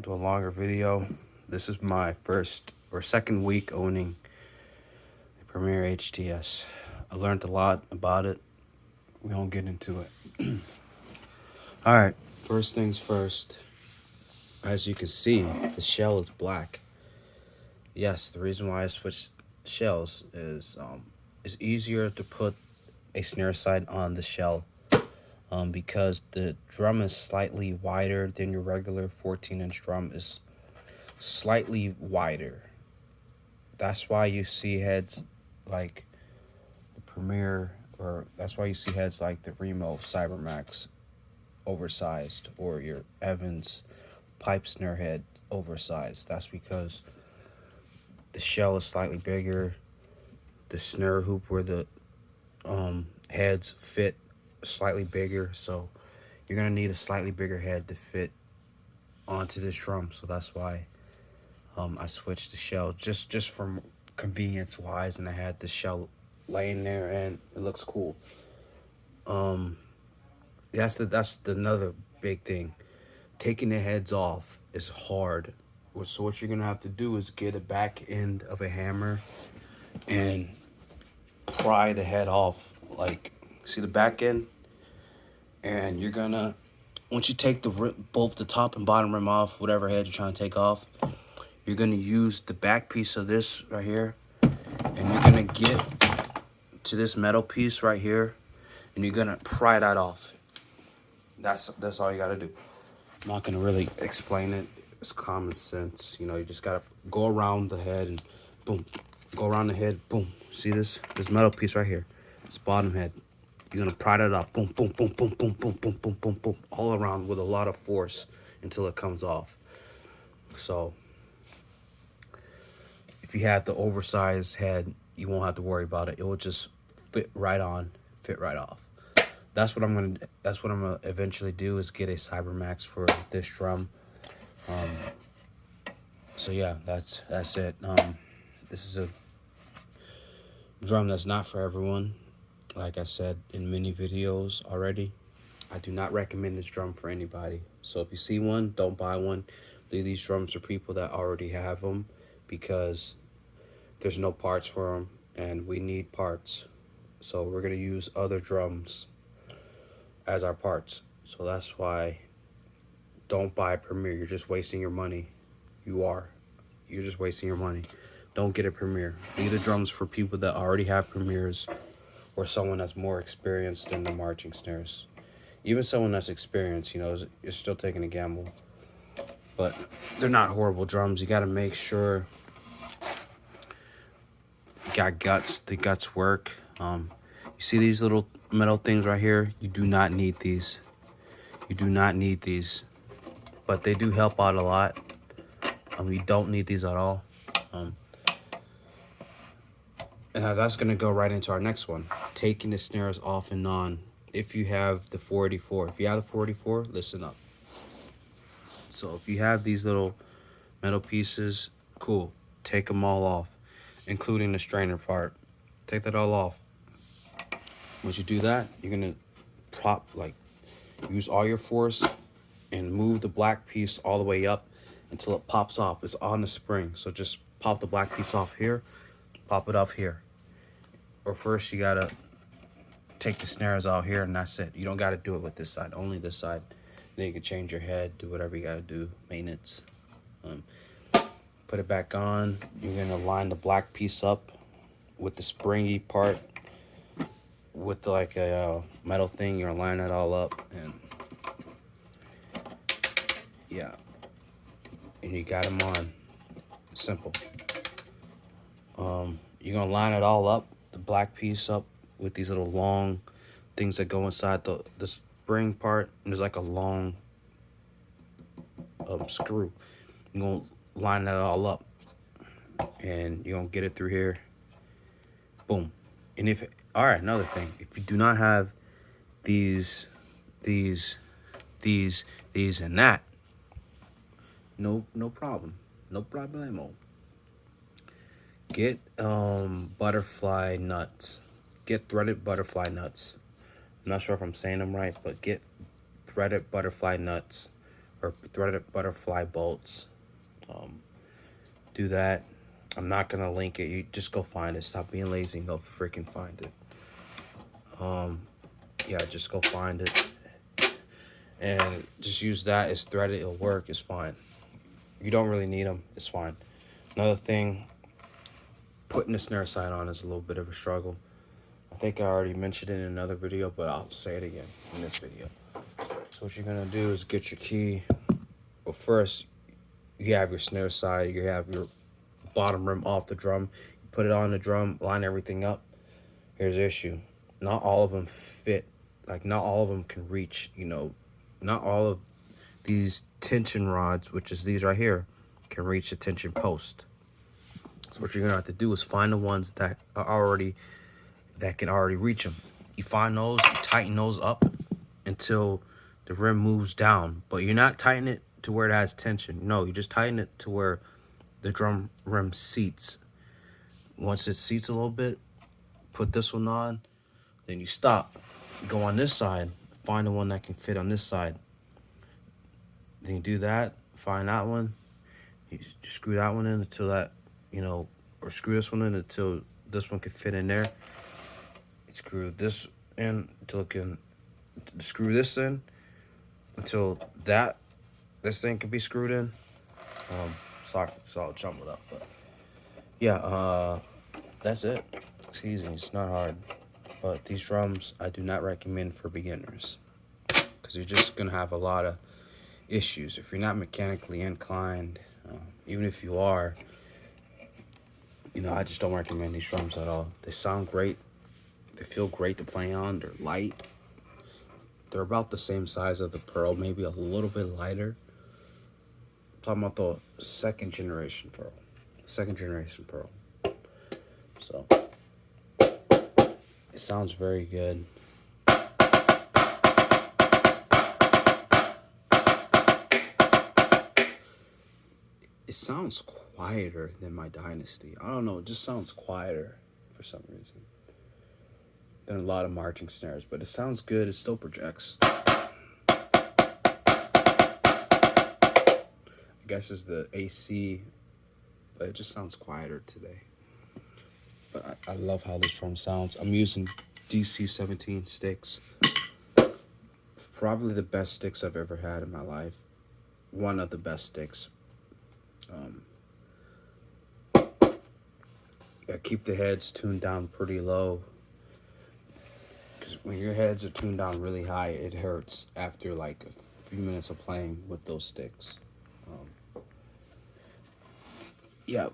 do a longer video. This is my first or second week owning the Premier HTS. I learned a lot about it. We don't get into it. All right, first things first. As you can see, the shell is black. Yes, the reason why I switched shells is it's easier to put a snare side on the shell because the drum is slightly wider than your regular 14-inch drum is slightly wider. That's why you see heads like the Premier, or that's why you see heads like the Remo Cybermax oversized, or your Evans pipe snare head oversized. That's because the shell is slightly bigger. The snare hoop where the heads fit slightly bigger, so you're gonna need a slightly bigger head to fit onto this drum. So that's why I switched the shell just from convenience wise, and I had the shell laying there and it looks cool. That's another big thing. Taking the heads off is hard. So what you're gonna have to do is get a back end of a hammer and pry the head off. Like, see the back end, and you're gonna, once you take both the top and bottom rim off, whatever head you're trying to take off, you're gonna use the back piece of this right here, and you're gonna get to this metal piece right here, and you're gonna pry that off. That's all you gotta do. I'm not gonna really explain it. It's common sense. You know, you just gotta go around the head and boom. Go around the head, boom. See this metal piece right here? This bottom head. You're gonna pry that off. Boom, boom, boom, boom, boom, boom, boom, boom, boom, boom. All around with a lot of force until it comes off. So if you have the oversized head, you won't have to worry about it. It will just fit right on, fit right off. That's what I'm gonna eventually do, is get a Cybermax for this drum. So yeah, that's it. This is a drum that's not for everyone. Like I said in many videos already, I do not recommend this drum for anybody. So if you see one, don't buy one. Leave these drums for people that already have them, because there's no parts for them, and we need parts. So we're gonna use other drums as our parts. So that's why don't buy a Premier. You're just wasting your money. You're just wasting your money. Don't get a Premier. Leave the drums for people that already have Premiers, or someone that's more experienced in the marching snares. Even someone that's experienced, you know, is still taking a gamble. But they're not horrible drums. You got to make sure you got guts. The guts work. You see these little metal things right here? You do not need these. You do not need these. But they do help out a lot. You don't need these at all. And that's going to go right into our next one. Taking the snares off and on. If you have the 484. If you have the 484, listen up. So if you have these little metal pieces, cool. Take them all off, including the strainer part. Take that all off. Once you do that, you're going to use all your force and move the black piece all the way up until it pops off. It's on the spring. So just pop the black piece off here, pop it off here. Or first you gotta take the snares out here, and that's it. You don't gotta do it with this side, only this side. Then you can change your head, do whatever you gotta do, maintenance. Put it back on. You're gonna line the black piece up with the springy part, with like a metal thing. You're gonna line it all up, and yeah, and you got them on. Simple. You're gonna line it all up, the black piece up with these little long things that go inside the spring part, and there's like a long screw. You're gonna line that all up, and you're gonna get it through here. Boom. And all right, another thing, if you do not have these, and that, no problem, no problemo. Get butterfly nuts. Get threaded butterfly nuts. I'm not sure if I'm saying them right, but get threaded butterfly nuts or threaded butterfly bolts. Do that. I'm not gonna link it. You just go find it. Stop being lazy and go freaking find it. Yeah, just go find it and just use that as threaded. It'll work. It's fine. You don't really need them. It's fine. Another thing, putting the snare side on is a little bit of a struggle. I think I already mentioned it in another video, but I'll say it again in this video. So what you're gonna do is get your key. Well, first you have your snare side. You have your bottom rim off the drum. You put it on the drum. Line everything up. Here's the issue. Not all of them fit. Like, not all of them can reach, not all of these tension rods, which is these right here, can reach the tension post. So what you're gonna have to do is find the ones that can already reach them. You find those, you tighten those up until the rim moves down, but you're not tightening it to where it has tension. No, you just tighten it to where the drum rim seats. Once it seats a little bit, put this one on, then you stop. Go on this side, find the one that can fit on this side. Then you do that, find that one, you screw that one in until that, or screw this one in until this one can fit in there. Screw this in until it can, screw this in until this thing can be screwed in. Sorry, so I'll jumble up, but yeah, that's it. It's easy, it's not hard. But these drums I do not recommend for beginners, because you're just gonna have a lot of issues if you're not mechanically inclined. Even if you are, I just don't recommend these drums at all. They sound great, they feel great to play on, they're light, they're about the same size of the Pearl, maybe a little bit lighter. I'm talking about the second generation Pearl. So it sounds very good. It sounds quieter than my Dynasty. I don't know, it just sounds quieter for some reason than a lot of marching snares, but it sounds good. It still projects. I guess it's the AC, but it just sounds quieter today. But I love how this drum sounds. I'm using DC-17 sticks. Probably the best sticks I've ever had in my life. One of the best sticks. Yeah, keep the heads tuned down pretty low, because when your heads are tuned down really high, it hurts after like a few minutes of playing with those sticks. Yeah,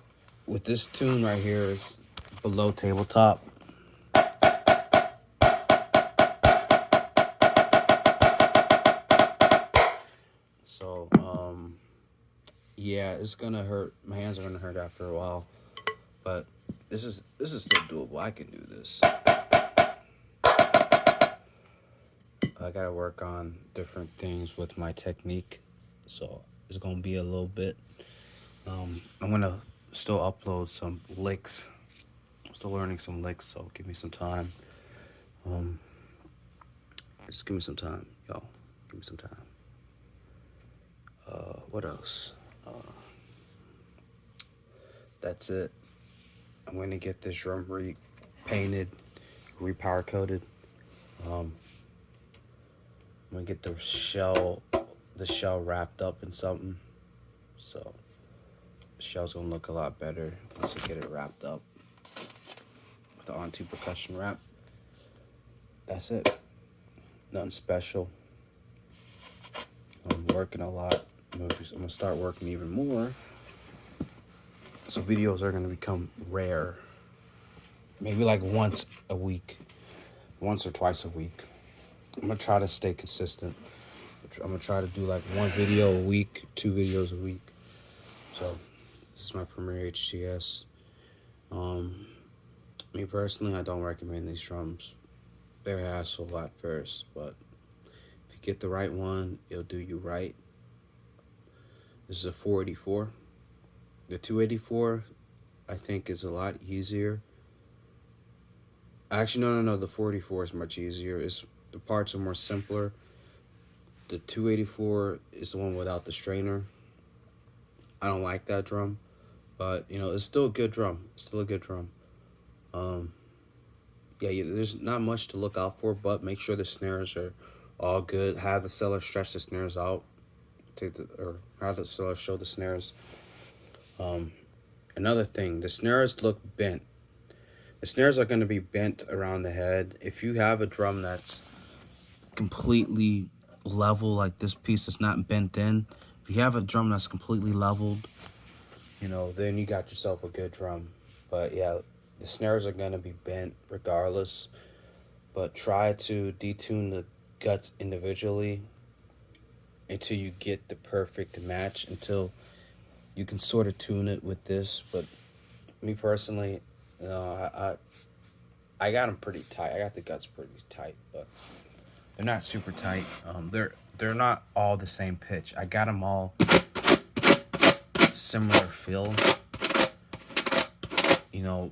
with this tune right here is below tabletop. So yeah, it's gonna hurt. My hands are gonna hurt after a while, but this is still doable. I can do this. I gotta work on different things with my technique, so it's gonna be a little bit. I'm gonna still upload some licks. I'm still learning some licks, so give me some time. Just give me some time, y'all. Give me some time. What else? That's it. I'm gonna get this drum repainted, repower coated. I'm gonna get the shell wrapped up in something, so the shell's gonna look a lot better once I get it wrapped up with the Onto percussion wrap. That's it. Nothing special. I'm working a lot. I'm gonna start working even more, so videos are gonna become rare. Maybe like once or twice a week. I'm gonna try to stay consistent. I'm gonna try to do like one video a week, 2 videos a week. So this is my Premier HTS. Me personally, I don't recommend these drums. They're a hassle at first, but if you get the right one, it'll do you right. This is a 484. The 284, I think, is a lot easier. Actually, no. The 484 is much easier. The parts are more simpler. The 284 is the one without the strainer. I don't like that drum, but you know, it's still a good drum. It's still a good drum. Yeah, there's not much to look out for, but make sure the snares are all good. Have the seller stretch the snares out, or have the seller show the snares. Another thing, the snares look bent. The snares are going to be bent around the head. If you have a drum that's completely level, like this piece that's not bent in, if you have a drum that's completely leveled, you know, then you got yourself a good drum. But yeah, the snares are going to be bent regardless. But try to detune the guts individually until you get the perfect match, until you can sort of tune it with this. But me personally, you know, I got them pretty tight. I got the guts pretty tight, but they're not super tight. They're not all the same pitch. I got them all similar feel. You know,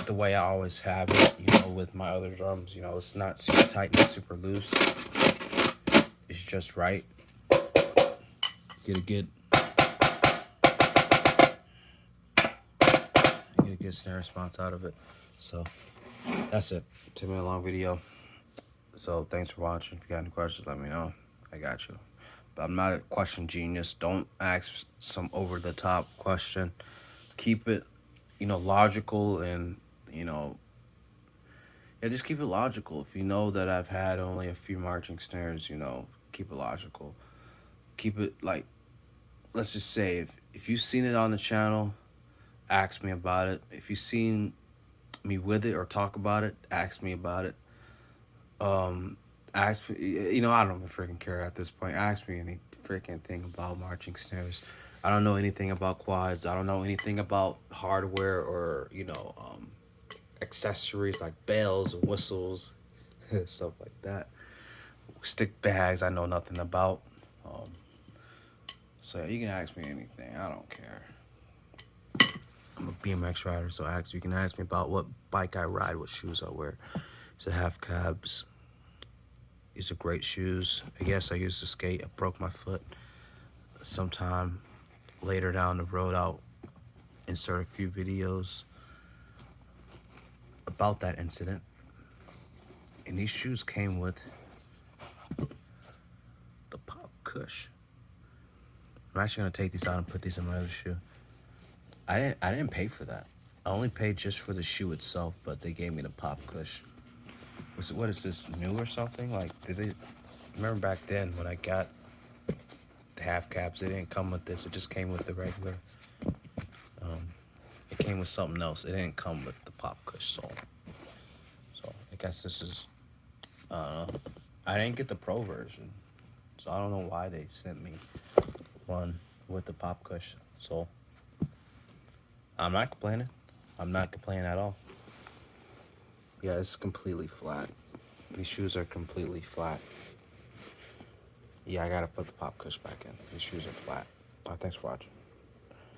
the way I always have it. You know, with my other drums. You know, it's not super tight, not super loose. It's just right. Get a good snare response out of it. So that's it. Took me a long video. So thanks for watching. If you got any questions, let me know. I got you. But I'm not a question genius. Don't ask some over-the-top question. Keep it, you know, logical, and, you know, yeah, just keep it logical. If you know that I've had only a few marching snares, you know, keep it logical. Keep it like, let's just say, if you've seen it on the channel, ask me about it. If you've seen me with it or talk about it, ask me about it. Ask me, you know, I don't freaking care at this point. Ask me any freaking thing about marching snares. I don't know anything about quads. I don't know anything about hardware or, you know, accessories like bells and whistles, stuff like that. Stick bags, I know nothing about. So yeah, you can ask me anything. I don't care. I'm a BMX rider, so you can ask me about what bike I ride, what shoes I wear. So half cabs. These are great shoes. I guess I used to skate. I broke my foot. Sometime later down the road, I'll insert a few videos about that incident. And these shoes came with the Pop Kush. I'm actually gonna take these out and put these in my other shoe. I didn't pay for that. I only paid just for the shoe itself, but they gave me the Pop Kush. What is this, new or something? Like, did they remember back then when I got the half caps, they didn't come with this. It just came with the regular. It came with something else. It didn't come with the Pop Kush sole. So I guess this is, I didn't get the pro version, so I don't know why they sent me one with the Pop Kush sole. I'm not complaining. I'm not complaining at all. Yeah, it's completely flat. These shoes are completely flat. Yeah, I gotta put the Pop Kush back in. These shoes are flat. Thanks for watching.